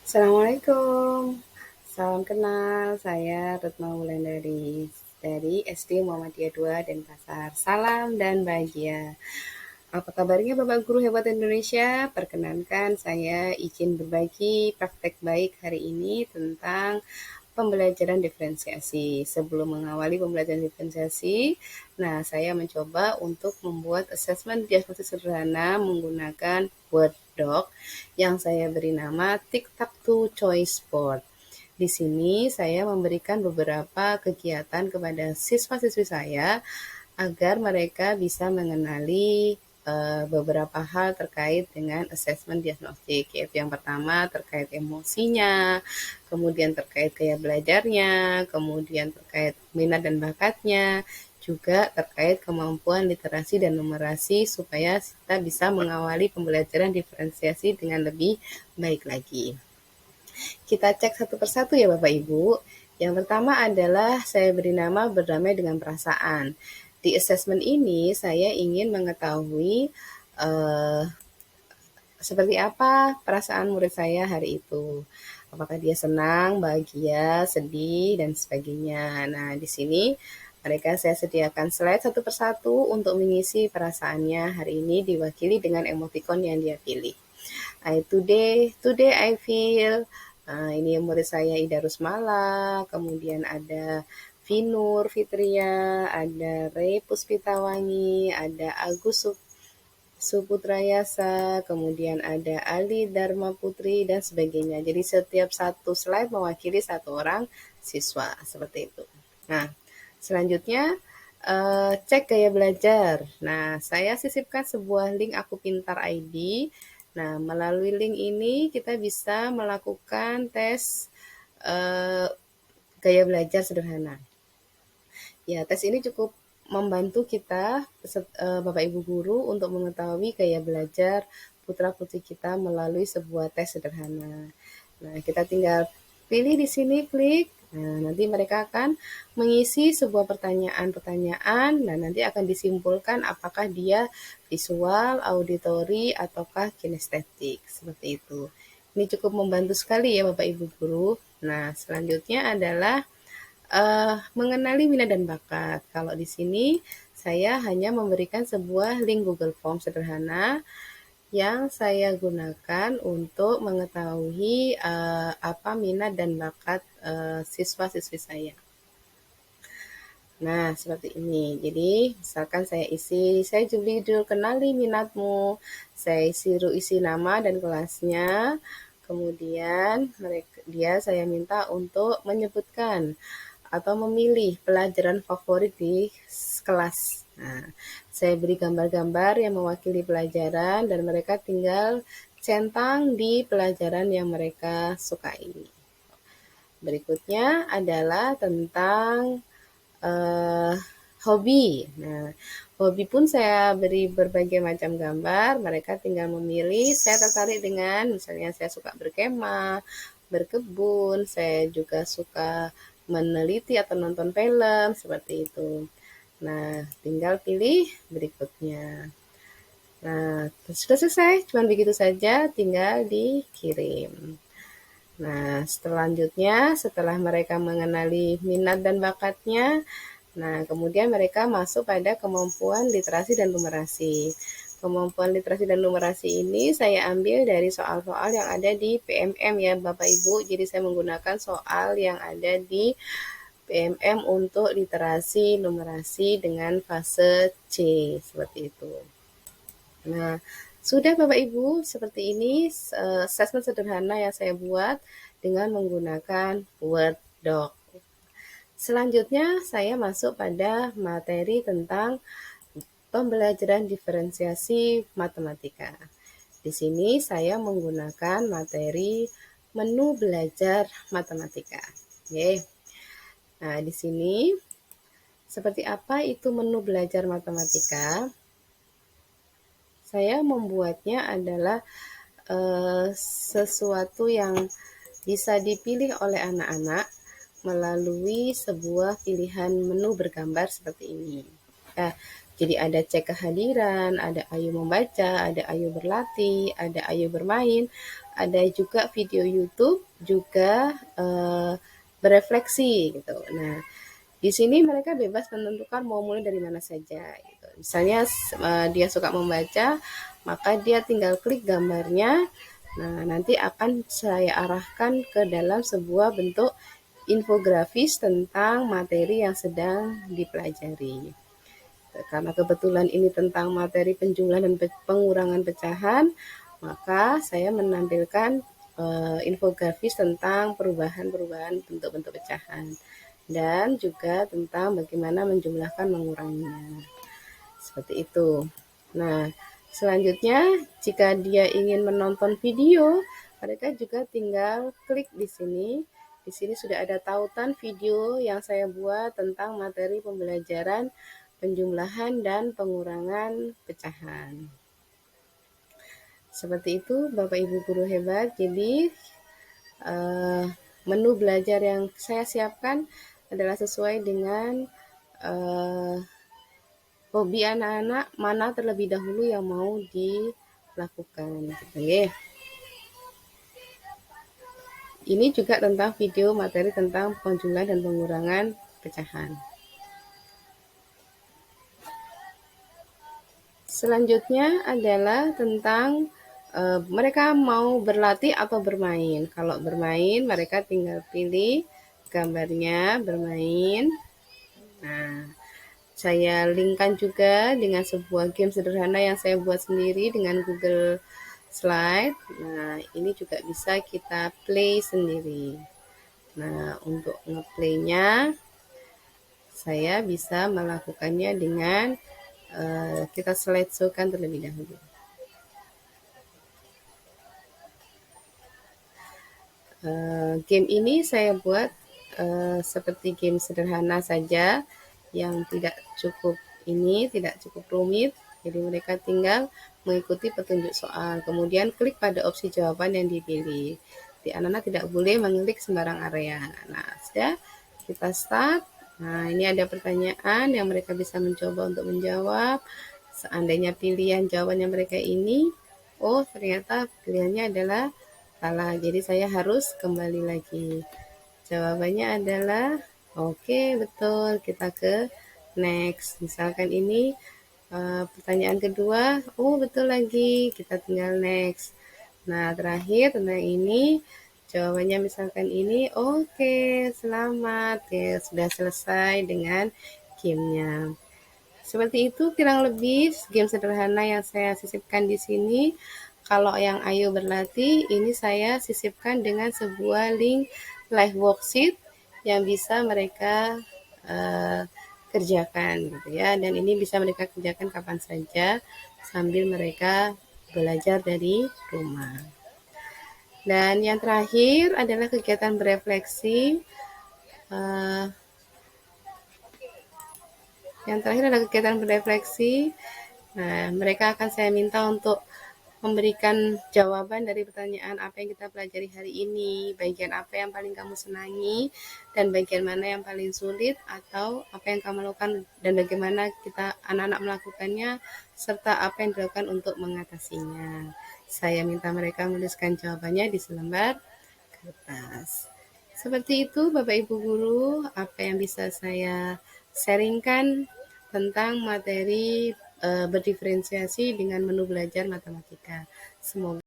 Assalamualaikum, salam kenal. Saya Retno dari SD Muhammadiyah 2 Denpasar. Salam dan bahagia. Apa kabarnya Bapak Guru hebat Indonesia? Perkenankan saya izin berbagi praktek baik hari ini tentang pembelajaran diferensiasi. Sebelum mengawali pembelajaran diferensiasi, saya mencoba untuk membuat asesmen diagnosis sederhana menggunakan Word doc yang saya beri nama Tic-Tac-Toe Choice Board. Di sini saya memberikan beberapa kegiatan kepada siswa-siswi saya agar mereka bisa mengenali beberapa hal terkait dengan asesmen diagnostik, yaitu yang pertama terkait emosinya, kemudian terkait gaya belajarnya, kemudian terkait minat dan bakatnya, juga terkait kemampuan literasi dan numerasi supaya kita bisa mengawali pembelajaran diferensiasi dengan lebih baik lagi. Kita cek satu persatu ya Bapak Ibu. Yang pertama adalah saya beri nama berdamai dengan perasaan. Di assessment ini saya ingin mengetahui eh, seperti apa perasaan murid saya hari itu. Apakah dia senang, bahagia, sedih, dan sebagainya. Nah, di sini mereka saya sediakan slide satu persatu untuk mengisi perasaannya hari ini diwakili dengan emoticon yang dia pilih. Today I feel. Ini murid saya Ida Rusmala, kemudian ada Vinur Fitria, ada Rey Puspitawangi, ada Agus Suputrayasa, kemudian ada Ali Dharma Putri, dan sebagainya. Jadi setiap satu slide mewakili satu orang siswa, seperti itu. Nah, selanjutnya cek gaya belajar. Nah, saya sisipkan sebuah link Aku Pintar ID. Nah, melalui link ini kita bisa melakukan tes gaya belajar sederhana. Ya, tes ini cukup membantu kita, Bapak Ibu Guru, untuk mengetahui gaya belajar putra-putri kita melalui sebuah tes sederhana. Nah, kita tinggal pilih di sini, klik. Nah, nanti mereka akan mengisi sebuah pertanyaan-pertanyaan dan nanti akan disimpulkan apakah dia visual, auditori, ataukah kinestetik. Seperti itu. Ini cukup membantu sekali ya Bapak Ibu Guru. Nah, selanjutnya adalah mengenali minat dan bakat. Kalau di sini saya hanya memberikan sebuah link Google Form sederhana yang saya gunakan untuk mengetahui apa minat dan bakat siswa-siswi saya. Nah, seperti ini. Jadi, misalkan saya isi, saya judul kenali minatmu, saya isi nama dan kelasnya, kemudian saya minta untuk menyebutkan atau memilih pelajaran favorit di kelas. Nah, saya beri gambar-gambar yang mewakili pelajaran dan mereka tinggal centang di pelajaran yang mereka sukai. Berikutnya adalah tentang hobi. Nah, hobi pun saya beri berbagai macam gambar, mereka tinggal memilih, saya tertarik dengan, misalnya saya suka berkemah, berkebun, saya juga suka meneliti atau nonton film, seperti itu. Nah, tinggal pilih berikutnya. Nah, sudah selesai, cuma begitu saja, tinggal dikirim. Nah, selanjutnya setelah mereka mengenali minat dan bakatnya, nah kemudian mereka masuk pada kemampuan literasi dan numerasi. Kemampuan literasi dan numerasi ini saya ambil dari soal-soal yang ada di PMM ya Bapak Ibu. Jadi saya menggunakan soal yang ada di PMM untuk literasi numerasi dengan fase C, seperti itu. Nah, sudah Bapak Ibu, seperti ini assessment sederhana yang saya buat dengan menggunakan Word doc. Selanjutnya saya masuk pada materi tentang pembelajaran diferensiasi matematika. Di sini saya menggunakan materi menu belajar matematika. Oke. Nah, di sini seperti apa itu menu belajar matematika? Saya membuatnya adalah sesuatu yang bisa dipilih oleh anak-anak melalui sebuah pilihan menu bergambar seperti ini. Nah, jadi ada cek kehadiran, ada ayo membaca, ada ayo berlatih, ada ayo bermain, ada juga video YouTube, juga berefleksi gitu. Nah, di sini mereka bebas menentukan mau mulai dari mana saja gitu. Misalnya dia suka membaca, maka dia tinggal klik gambarnya. Nah, nanti akan saya arahkan ke dalam sebuah bentuk infografis tentang materi yang sedang dipelajari. Karena kebetulan ini tentang materi penjumlahan dan pengurangan pecahan, maka saya menampilkan infografis tentang perubahan-perubahan bentuk-bentuk pecahan dan juga tentang bagaimana menjumlahkan menguranginya. Seperti itu. Nah, selanjutnya jika dia ingin menonton video, mereka juga tinggal klik di sini. Di sini sudah ada tautan video yang saya buat tentang materi pembelajaran penjumlahan dan pengurangan pecahan. Seperti itu Bapak Ibu guru hebat. Jadi menu belajar yang saya siapkan adalah sesuai dengan hobi anak-anak mana terlebih dahulu yang mau dilakukan. Gitu, ya. Ini juga tentang video materi tentang penjumlahan dan pengurangan pecahan. Selanjutnya adalah tentang mereka mau berlatih atau bermain. Kalau bermain, mereka tinggal pilih gambarnya bermain. Nah, saya linkkan juga dengan sebuah game sederhana yang saya buat sendiri dengan Google Slide. Nah, ini juga bisa kita play sendiri. Nah, untuk ngeplaynya, saya bisa melakukannya dengan kita slideshow-kan terlebih dahulu. Game ini saya buat seperti game sederhana saja yang tidak cukup rumit. Jadi mereka tinggal mengikuti petunjuk soal, kemudian klik pada opsi jawaban yang dipilih. Di anak-anak tidak boleh mengklik sembarang area. Nah, sudah kita start. Nah, ini ada pertanyaan yang mereka bisa mencoba untuk menjawab. Seandainya pilihan jawabannya mereka ini, oh ternyata pilihannya adalah salah. Jadi saya harus kembali lagi. Jawabannya adalah oke, betul. Kita ke next. Misalkan ini pertanyaan kedua, oh betul lagi. Kita tinggal next. Nah, terakhir tentang ini, jawabannya misalkan ini, oke, selamat. Ya, sudah selesai dengan gamenya. Seperti itu kurang lebih game sederhana yang saya sisipkan di sini. Kalau yang Ayo Berlatih, ini saya sisipkan dengan sebuah link live worksheet yang bisa mereka kerjakan gitu ya. Dan ini bisa mereka kerjakan kapan saja sambil mereka belajar dari rumah. Dan yang terakhir adalah kegiatan berefleksi. Yang terakhir adalah kegiatan berefleksi. Nah, mereka akan saya minta untuk memberikan jawaban dari pertanyaan apa yang kita pelajari hari ini, bagian apa yang paling kamu senangi, dan bagian mana yang paling sulit, atau apa yang kamu lakukan dan bagaimana kita anak-anak melakukannya, serta apa yang dilakukan untuk mengatasinya. Saya minta mereka menuliskan jawabannya di selembar kertas. Seperti itu Bapak Ibu Guru, apa yang bisa saya sharingkan tentang materi berdiferensiasi dengan menu belajar matematika. Semoga